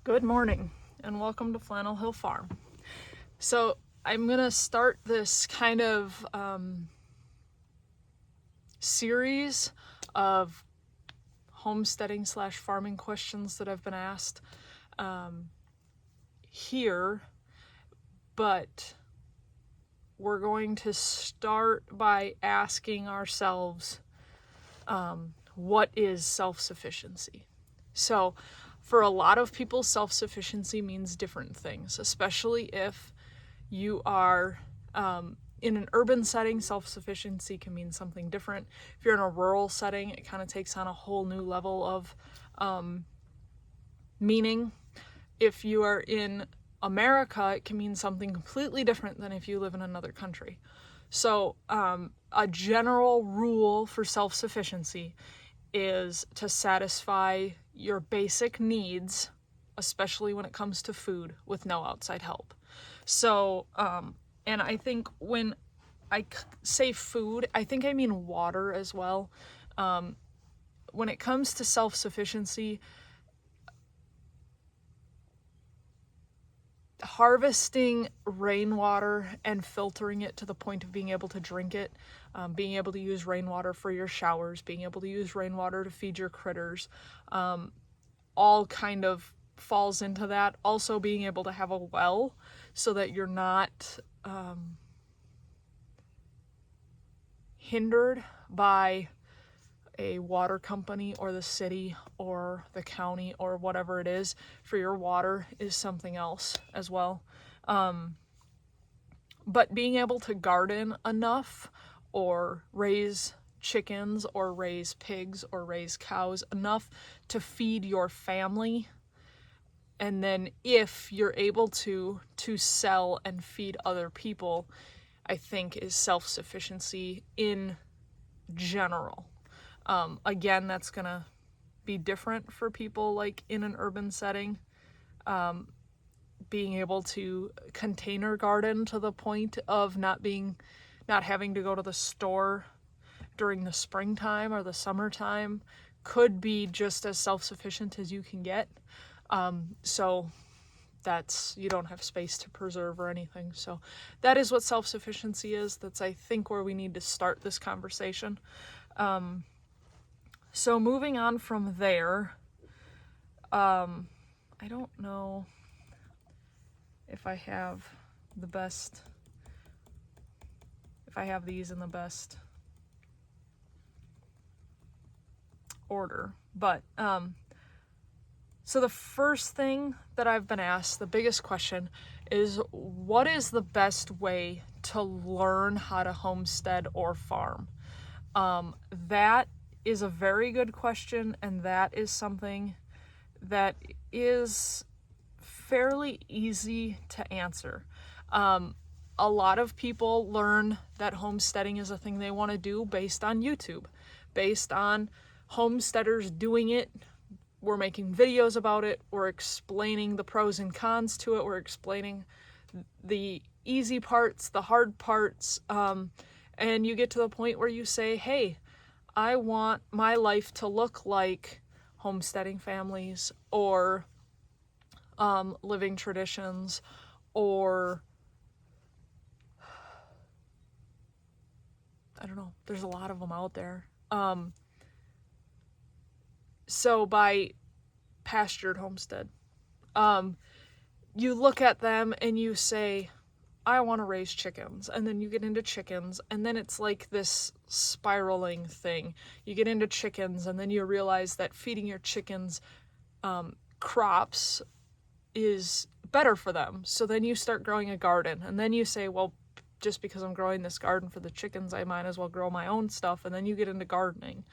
Good morning and welcome to Flannel Hill Farm. So I'm gonna start this kind of series of homesteading / farming questions that I've been asked here, but we're going to start by asking ourselves, what is self-sufficiency? So for a lot of people, self-sufficiency means different things, especially if you are in an urban setting. Self-sufficiency can mean something different. If you're in a rural setting, it kind of takes on a whole new level of meaning. If you are in America, it can mean something completely different than if you live in another country. So a general rule for self-sufficiency is to satisfy your basic needs, especially when it comes to food, with no outside help. So, and I think when I say food, I think I mean water as well. When it comes to self-sufficiency, harvesting rainwater and filtering it to the point of being able to drink it, being able to use rainwater for your showers, being able to use rainwater to feed your critters, all kind of falls into that. Also being able to have a well so that you're not hindered by a water company or the city or the county or whatever it is for your water is something else as well. But being able to garden enough or raise chickens or raise pigs or raise cows enough to feed your family, and then if you're able to sell and feed other people, I think is self-sufficiency in general. Again, that's gonna be different for people like in an urban setting. Being able to container garden to the point of not having to go to the store during the springtime or the summertime could be just as self-sufficient as you can get. So that's, you don't have space to preserve or anything. So that is what self-sufficiency is. That's, I think, where we need to start this conversation. So moving on from there, I don't know if I have these in the best order, but so the first thing that I've been asked, the biggest question, is what is the best way to learn how to homestead or farm? That is a very good question, and that is something that is fairly easy to answer. A lot of people learn that homesteading is a thing they want to do based on YouTube, based on homesteaders doing it. We're making videos about it, we're explaining the pros and cons to it, we're explaining the easy parts, the hard parts, and you get to the point where you say, hey, I want my life to look like homesteading families or living traditions, or I don't know, there's a lot of them out there. So by pastured homestead, you look at them and you say, I want to raise chickens, and then you get into chickens, and then it's like this spiraling thing. You get into chickens, and then you realize that feeding your chickens crops is better for them. So then you start growing a garden, and then you say, well, just because I'm growing this garden for the chickens, I might as well grow my own stuff. And then you get into gardening,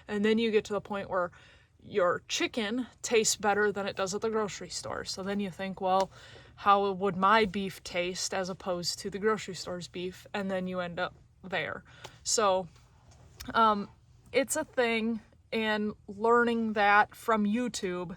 and then you get to the point where your chicken tastes better than it does at the grocery store. So then you think, well, how would my beef taste as opposed to the grocery store's beef? And then you end up there. So it's a thing, and learning that from YouTube,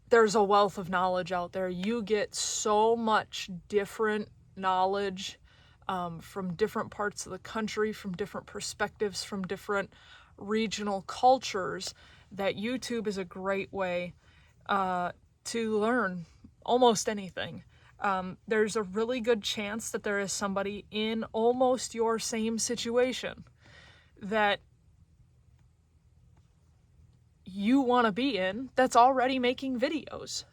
there's a wealth of knowledge out there. You get so much different knowledge from different parts of the country, from different perspectives, from different regional cultures, that YouTube is a great way to learn almost anything. There's a really good chance that there is somebody in almost your same situation that you want to be in that's already making videos.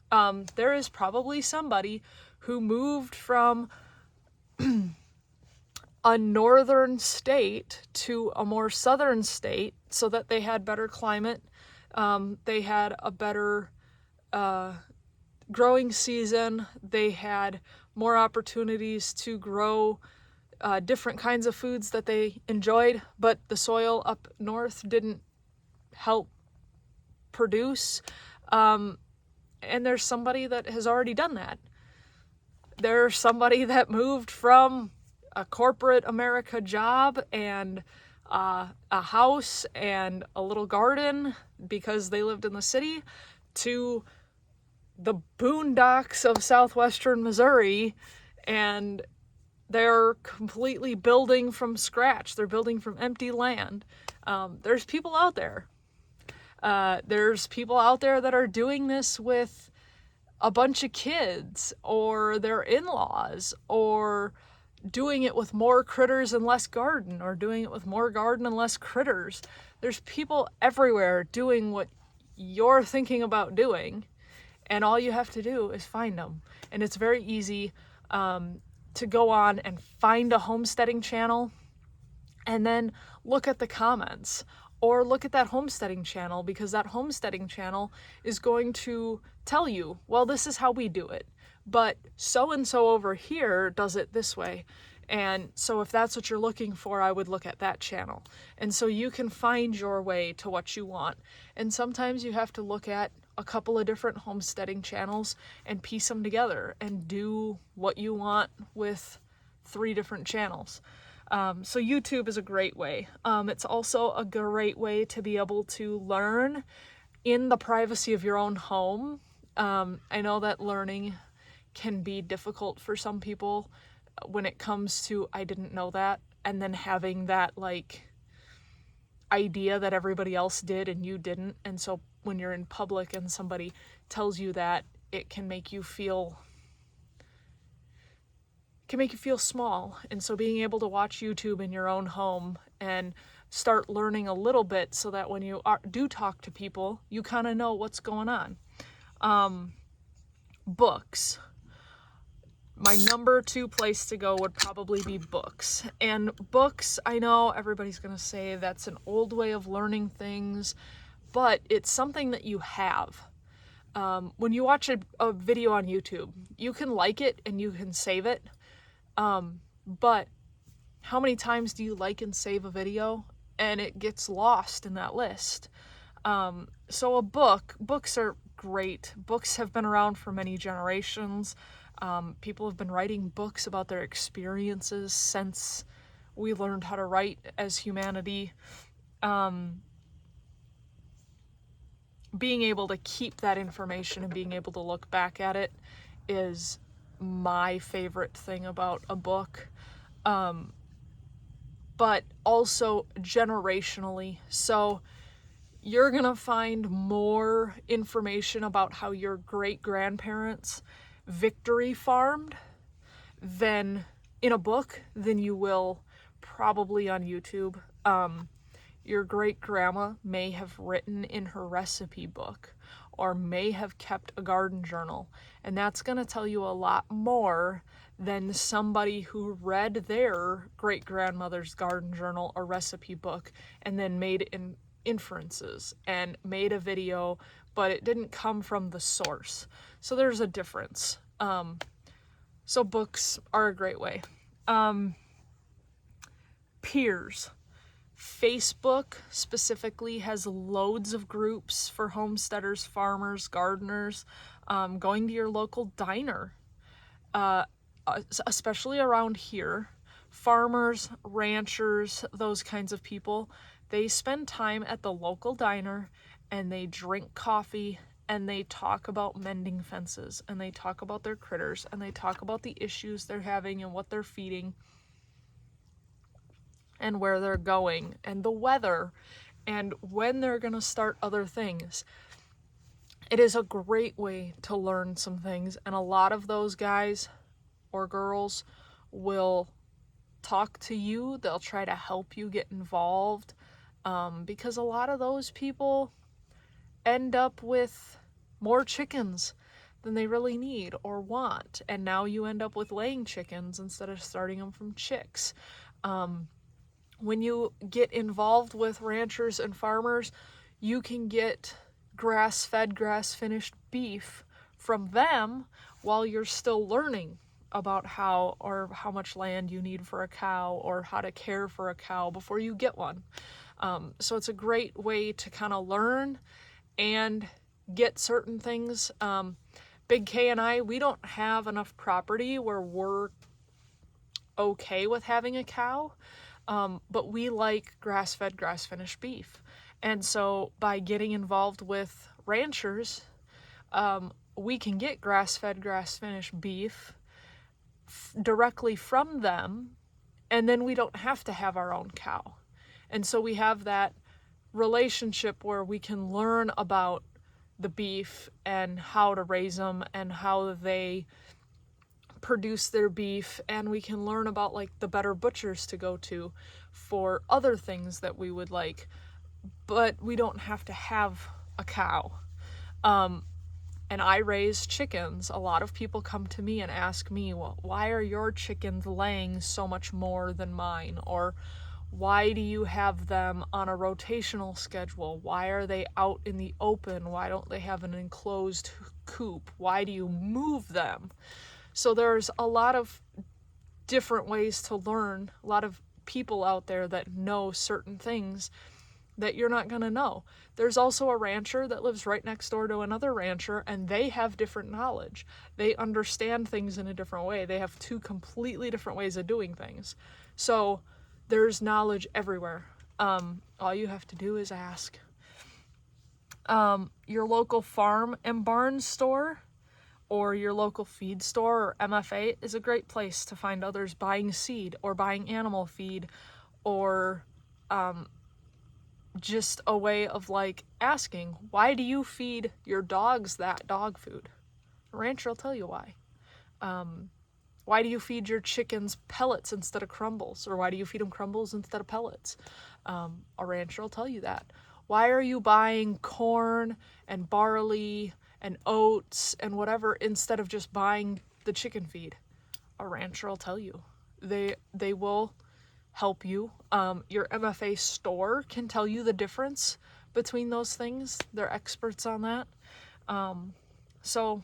There is probably somebody who moved from a northern state to a more southern state so that they had better climate, they had a better growing season, they had more opportunities to grow different kinds of foods that they enjoyed, but the soil up north didn't help produce. And there's somebody that has already done that. There's somebody that moved from a corporate America job and a house and a little garden because they lived in the city to the boondocks of southwestern Missouri, and they're completely building from scratch. They're building from empty land. There's people out there. There's people out there that are doing this with a bunch of kids or their in-laws, or doing it with more critters and less garden, or doing it with more garden and less critters. There's people everywhere doing what you're thinking about doing, and all you have to do is find them. And it's very easy to go on and find a homesteading channel and then look at the comments, or look at that homesteading channel, because that homesteading channel is going to tell you, well, this is how we do it, but so-and-so over here does it this way. And so if that's what you're looking for, I would look at that channel. And so you can find your way to what you want. And sometimes you have to look at a couple of different homesteading channels and piece them together and do what you want with 3 different channels. So YouTube is a great way. It's also a great way to be able to learn in the privacy of your own home. I know that learning can be difficult for some people when it comes to, I didn't know that, and then having that like idea that everybody else did and you didn't. And so when you're in public and somebody tells you that, it can make you feel small. And so being able to watch YouTube in your own home and start learning a little bit, so that when you do talk to people, you kind of know what's going on. Books. My number 2 place to go would probably be books. And books, I know everybody's going to say that's an old way of learning things, but it's something that you have. When you watch a video on YouTube, you can like it and you can save it. But how many times do you like and save a video and it gets lost in that list? So books are great. Books have been around for many generations. People have been writing books about their experiences since we learned how to write as humanity. Being able to keep that information and being able to look back at it is my favorite thing about a book. But also generationally. So you're gonna find more information about how your great-grandparents victory farmed than in a book than you will probably on YouTube. Your great-grandma may have written in her recipe book, or may have kept a garden journal, and that's going to tell you a lot more than somebody who read their great-grandmother's garden journal or recipe book and then made inferences and made a video, but it didn't come from the source. So there's a difference. So books are a great way. Peers. Facebook specifically has loads of groups for homesteaders, farmers, gardeners. Going to your local diner, especially around here, farmers, ranchers, those kinds of people, they spend time at the local diner and they drink coffee and they talk about mending fences and they talk about their critters and they talk about the issues they're having and what they're feeding and where they're going and the weather and when they're going to start other things. it is a great way to learn some things, and a lot of those guys or girls will talk to you. They'll try to help you get involved, because a lot of those people end up with more chickens than they really need or want, and now you end up with laying chickens instead of starting them from chicks. When you get involved with ranchers and farmers, you can get grass-fed, grass-finished beef from them while you're still learning about how much land you need for a cow or how to care for a cow before you get one. So it's a great way to kind of learn and get certain things. Big K and I, we don't have enough property where we're okay with having a cow, but we like grass-fed, grass-finished beef. And so by getting involved with ranchers, we can get grass-fed, grass-finished beef directly from them, and then we don't have to have our own cow. And so we have that relationship where we can learn about the beef and how to raise them and how they produce their beef, and we can learn about like the better butchers to go to for other things that we would like, but we don't have to have a cow. And I raise chickens. A lot of people come to me and ask me, well, why are your chickens laying so much more than mine? Or why do you have them on a rotational schedule? Why are they out in the open? Why don't they have an enclosed coop? Why do you move them? So there's a lot of different ways to learn, a lot of people out there that know certain things that you're not going to know. There's also a rancher that lives right next door to another rancher, and they have different knowledge. They understand things in a different way. They have two completely different ways of doing things. So there's knowledge everywhere. All you have to do is ask. Your local farm and barn store or your local feed store or MFA is a great place to find others buying seed or buying animal feed, or just a way of like asking, why do you feed your dogs that dog food? A rancher will tell you why. Why do you feed your chickens pellets instead of crumbles? Or why do you feed them crumbles instead of pellets? A rancher will tell you that. Why are you buying corn and barley and oats and whatever instead of just buying the chicken feed? A rancher will tell you. They will help you. Your MFA store can tell you the difference between those things. They're experts on that. So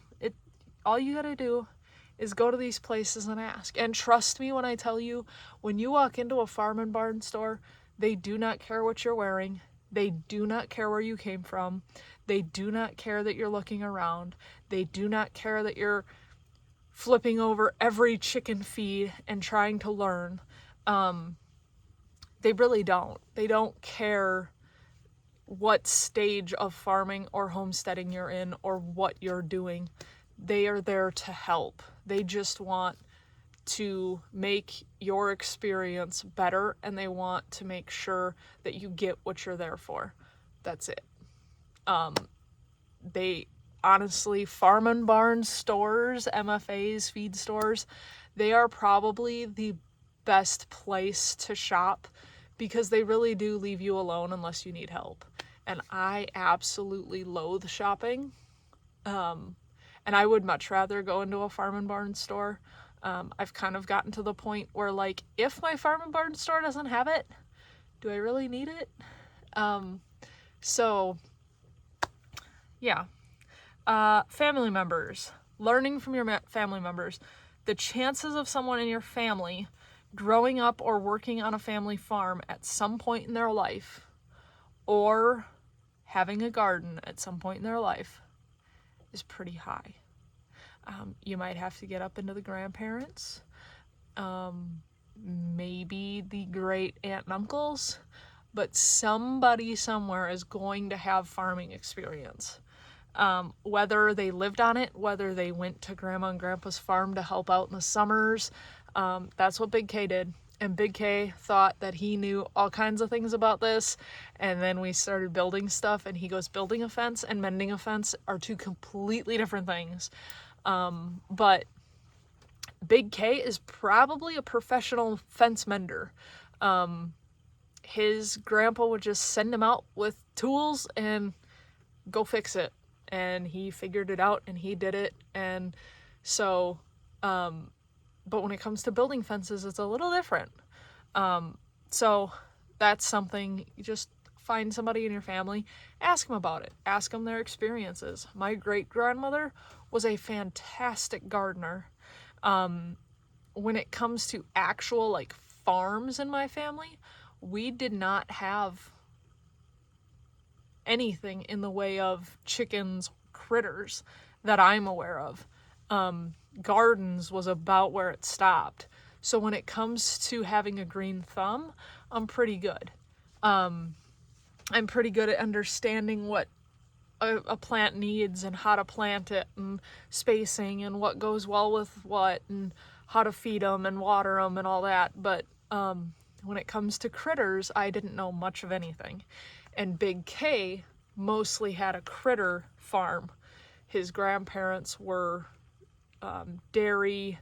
all you gotta do is go to these places and ask. And trust me when I tell you, when you walk into a farm and barn store, they do not care what you're wearing. They do not care where you came from. They do not care that you're looking around. They do not care that you're flipping over every chicken feed and trying to learn. They really don't. They don't care what stage of farming or homesteading you're in or what you're doing. They are there to help. They just want to make your experience better, and they want to make sure that you get what you're there for. That's it. They honestly, farm and barn stores, MFAs, feed stores, they are probably the best place to shop because they really do leave you alone unless you need help. And I absolutely loathe shopping. And I would much rather go into a farm and barn store. I've kind of gotten to the point where, like, if my farm and barn store doesn't have it, do I really need it? So, yeah. Family members. Learning from your family members. The chances of someone in your family growing up or working on a family farm at some point in their life, or having a garden at some point in their life, is pretty high. You might have to get up into the grandparents, maybe the great aunt and uncles, but somebody somewhere is going to have farming experience. Whether they lived on it, whether they went to grandma and grandpa's farm to help out in the summers, that's what Big K did. And Big K thought that he knew all kinds of things about this, and then we started building stuff, and he goes, building a fence and mending a fence are two completely different things. But Big K is probably a professional fence mender. His grandpa would just send him out with tools and go fix it, and he figured it out and he did it. And so but when it comes to building fences, it's a little different. So that's something, you just find somebody in your family, ask them about it, ask them their experiences. My great-grandmother was a fantastic gardener. When it comes to actual like farms in my family, we did not have anything in the way of chickens, critters that I'm aware of. Gardens was about where it stopped. So when it comes to having a green thumb, I'm pretty good. I'm pretty good at understanding what a plant needs and how to plant it and spacing and what goes well with what and how to feed them and water them and all that. But when it comes to critters, I didn't know much of anything. And Big K mostly had a critter farm. His grandparents were dairy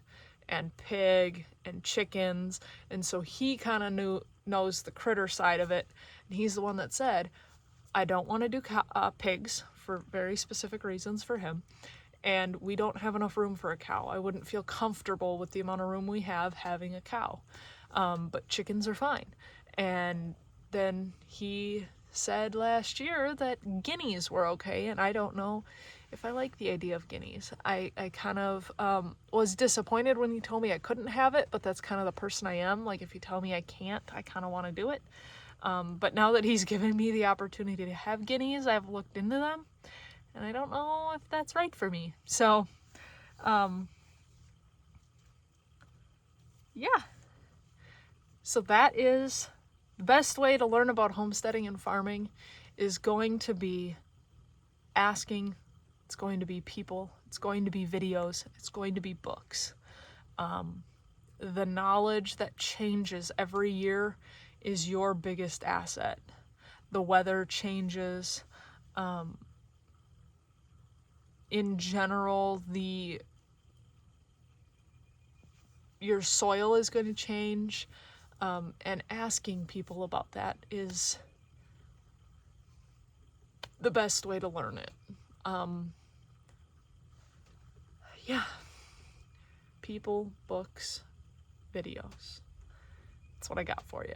and pig and chickens, and so he kind of knows the critter side of it. And he's the one that said, I don't want to do pigs for very specific reasons for him, and we don't have enough room for a cow. I wouldn't feel comfortable with the amount of room we have having a cow, but chickens are fine. And then he said last year that guineas were okay, and I don't know if I like the idea of guineas. I kind of was disappointed when he told me I couldn't have it, but that's kind of the person I am. Like, if you tell me I can't, I kind of want to do it. But now that he's given me the opportunity to have guineas, I've looked into them, and I don't know if that's right for me. So, yeah. So that is the best way to learn about homesteading and farming, is going to be asking. It's going to be people, it's going to be videos, it's going to be books. The knowledge that changes every year is your biggest asset. The weather changes. In general, your soil is going to change. And asking people about that is the best way to learn it. Yeah. People, books, videos. That's what I got for you.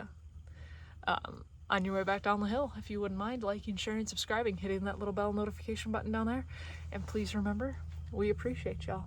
On your way back down the hill, if you wouldn't mind liking, sharing, subscribing, hitting that little bell notification button down there. And please remember, we appreciate y'all.